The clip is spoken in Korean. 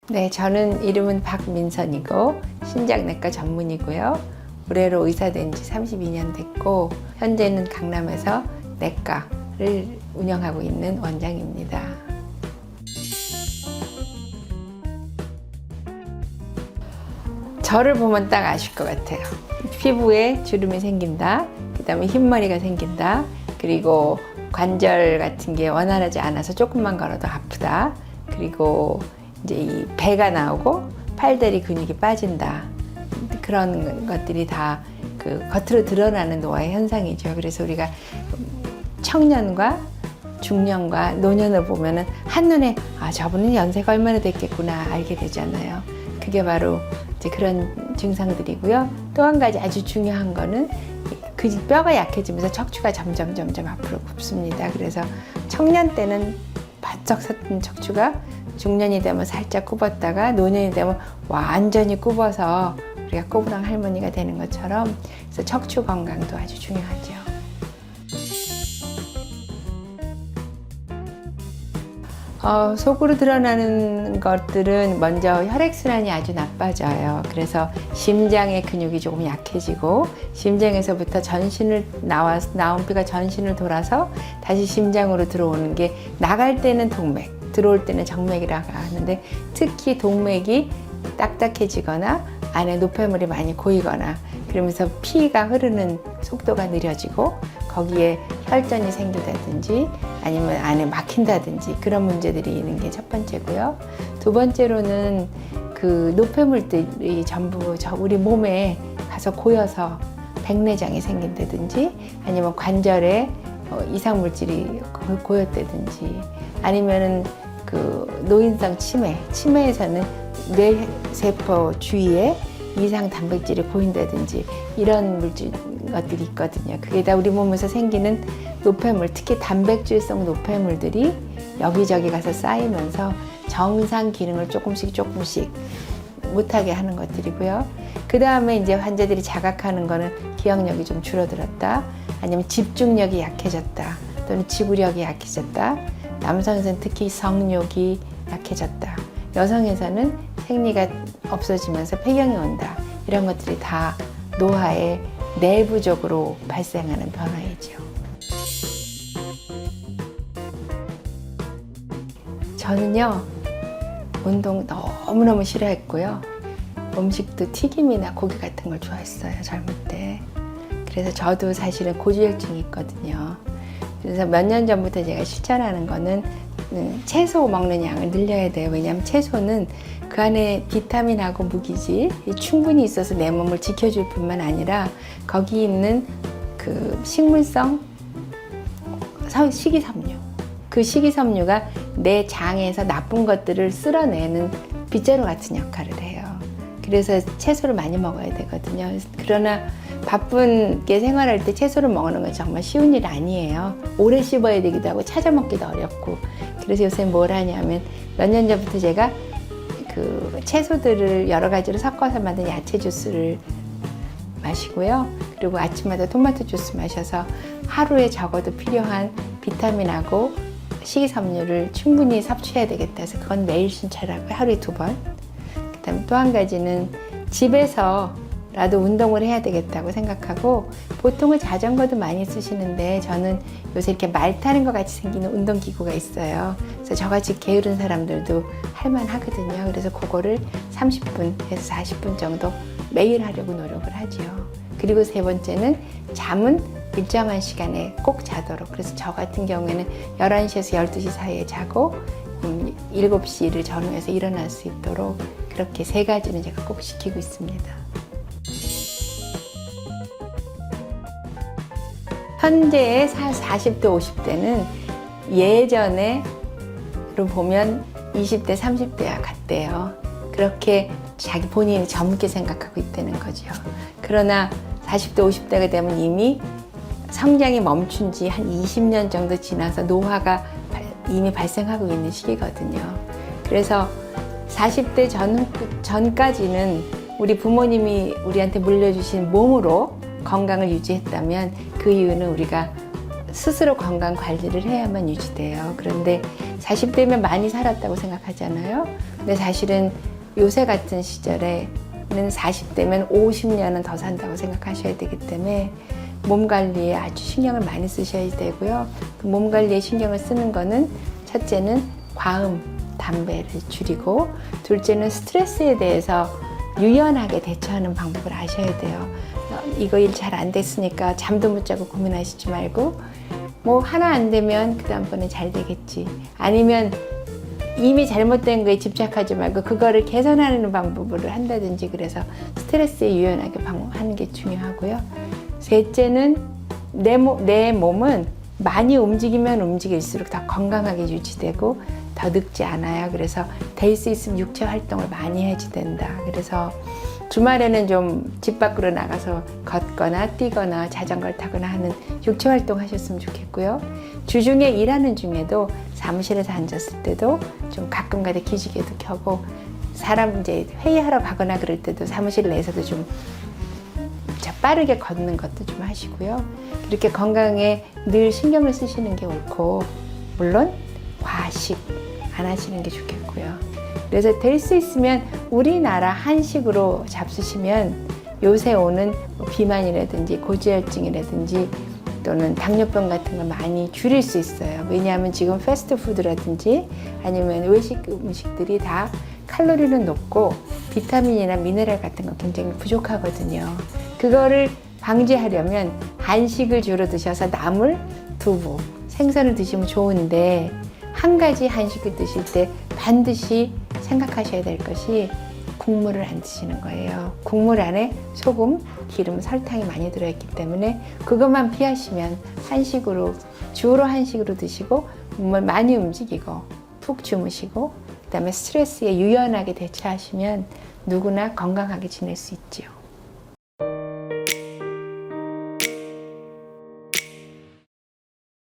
네, 저는 이름은 박민선이고 신장내과 전문이고요. 올해로 의사 된 지 32년 됐고 현재는 강남에서 내과를 운영하고 있는 원장입니다. 저를 보면 딱 아실 것 같아요. 피부에 주름이 생긴다, 그 다음에 흰머리가 생긴다, 그리고 관절 같은 게 원활하지 않아서 조금만 걸어도 아프다, 그리고 이제 이 배가 나오고 팔다리 근육이 빠진다. 그런 것들이 다 그 겉으로 드러나는 노화의 현상이죠. 그래서 우리가 청년과 중년과 노년을 보면은 한눈에 아, 저분은 연세가 얼마나 됐겠구나 알게 되잖아요. 그게 바로 이제 그런 증상들이고요. 또 한 가지 아주 중요한 거는 그 뼈가 약해지면서 척추가 점점 앞으로 굽습니다. 그래서 청년 때는 바짝 섰던 척추가 중년이 되면 살짝 굽었다가 노년이 되면 완전히 굽어서 우리가 꼬부랑 할머니가 되는 것처럼, 그래서 척추 건강도 아주 중요하죠. 속으로 드러나는 것들은 먼저 혈액순환이 아주 나빠져요. 그래서 심장의 근육이 조금 약해지고 심장에서부터 전신을 나온 피가 전신을 돌아서 다시 심장으로 들어오는 게, 나갈 때는 동맥, 들어올 때는 정맥이라고 하는데, 특히 동맥이 딱딱해지거나 안에 노폐물이 많이 고이거나 그러면서 피가 흐르는 속도가 느려지고 거기에 혈전이 생기다든지 아니면 안에 막힌다든지 그런 문제들이 있는 게 첫 번째고요. 두 번째로는 그 노폐물들이 전부 우리 몸에 가서 고여서 백내장이 생긴다든지 아니면 관절에 이상물질이 고였다든지 아니면은 그 노인성 치매에서는 뇌세포 주위에 이상 단백질이 고인다든지 이런 것들이 있거든요. 그게 다 우리 몸에서 생기는 노폐물, 특히 단백질성 노폐물들이 여기저기 가서 쌓이면서 정상 기능을 조금씩 못하게 하는 것들이고요. 그 다음에 이제 환자들이 자각하는 거는 기억력이 좀 줄어들었다, 아니면 집중력이 약해졌다, 또는 지구력이 약해졌다, 남성에서는 특히 성욕이 약해졌다, 여성에서는 생리가 없어지면서 폐경이 온다. 이런 것들이 다 노화의 내부적으로 발생하는 변화이죠. 저는요, 운동 너무너무 싫어했고요. 음식도 튀김이나 고기 같은 걸 좋아했어요, 젊을 때. 그래서 저도 사실은 고지혈증이 있거든요. 그래서 몇 년 전부터 제가 실천하는 거는 채소 먹는 양을 늘려야 돼요. 왜냐하면 채소는 그 안에 비타민하고 무기질이 충분히 있어서 내 몸을 지켜줄 뿐만 아니라 거기 있는 그 식물성 식이섬유, 그 식이섬유가 내 장에서 나쁜 것들을 쓸어내는 빗자루 같은 역할을 해요. 그래서 채소를 많이 먹어야 되거든요. 그러나 바쁜 게 생활할 때 채소를 먹는 건 정말 쉬운 일 아니에요. 오래 씹어야 되기도 하고 찾아 먹기도 어렵고. 그래서 요새 뭘 하냐면 몇 년 전부터 제가 그 채소들을 여러 가지로 섞어서 만든 야채 주스를 마시고요. 그리고 아침마다 토마토 주스 마셔서 하루에 적어도 필요한 비타민하고 식이섬유를 충분히 섭취해야 되겠다 해서 그건 매일 신찰하고 하루에 2번. 그다음에 또 한 가지는 집에서라도 운동을 해야 되겠다고 생각하고, 보통은 자전거도 많이 쓰시는데 저는 요새 이렇게 말 타는 것 같이 생기는 운동기구가 있어요. 그래서 저같이 게으른 사람들도 할만하거든요. 그래서 그거를 30분에서 40분 정도 매일 하려고 노력을 하죠. 그리고 세 번째는 잠은 일정한 시간에 꼭 자도록. 그래서 저 같은 경우에는 11시에서 12시 사이에 자고 7시를 전후해서 일어날 수 있도록 그렇게 3가지는 제가 꼭 지키고 있습니다. 현재의 40대, 50대는 예전에로 보면 20대, 30대와 같대요. 그렇게 자기 본인이 젊게 생각하고 있다는 거죠. 그러나 40대, 50대가 되면 이미 성장이 멈춘 지 한 20년 정도 지나서 노화가 이미 발생하고 있는 시기거든요. 그래서 40대 전까지는 우리 부모님이 우리한테 물려주신 몸으로 건강을 유지했다면 그 이유는 우리가 스스로 건강 관리를 해야만 유지돼요. 그런데 40대면 많이 살았다고 생각하잖아요. 근데 사실은 요새 같은 시절에는 40대면 50년은 더 산다고 생각하셔야 되기 때문에 몸 관리에 아주 신경을 많이 쓰셔야 되고요. 그 몸 관리에 신경을 쓰는 거는 첫째는 과음, 담배를 줄이고, 둘째는 스트레스에 대해서 유연하게 대처하는 방법을 아셔야 돼요. 이거 일 잘 안 됐으니까 잠도 못 자고 고민하시지 말고, 뭐 하나 안 되면 그 다음번에 잘 되겠지. 아니면 이미 잘못된 거에 집착하지 말고 그거를 개선하는 방법을 한다든지, 그래서 스트레스에 유연하게 하는 게 중요하고요. 셋째는 내 몸은 많이 움직이면 움직일수록 더 건강하게 유지되고 더 늙지 않아요. 그래서 될 수 있으면 육체 활동을 많이 해야지 된다. 그래서 주말에는 좀 집 밖으로 나가서 걷거나 뛰거나 자전거를 타거나 하는 육체 활동 하셨으면 좋겠고요. 주중에 일하는 중에도 사무실에서 앉았을 때도 좀 가끔가다 기지개도 켜고, 사람 이제 회의하러 가거나 그럴 때도 사무실 내에서도 좀 빠르게 걷는 것도 좀 하시고요. 이렇게 건강에 늘 신경을 쓰시는 게 옳고, 물론 과식 안 하시는 게 좋겠고요. 그래서 될 수 있으면 우리나라 한식으로 잡수시면 요새 오는 비만이라든지 고지혈증이라든지 또는 당뇨병 같은 걸 많이 줄일 수 있어요. 왜냐하면 지금 패스트푸드라든지 아니면 외식 음식들이 다 칼로리는 높고 비타민이나 미네랄 같은 거 굉장히 부족하거든요. 그거를 방지하려면 한식을 주로 드셔서 나물, 두부, 생선을 드시면 좋은데, 한 가지 한식을 드실 때 반드시 생각하셔야 될 것이 국물을 안 드시는 거예요. 국물 안에 소금, 기름, 설탕이 많이 들어있기 때문에 그것만 피하시면 주로 한식으로 드시고 몸을 많이 움직이고 푹 주무시고 그다음에 스트레스에 유연하게 대처하시면 누구나 건강하게 지낼 수 있지요.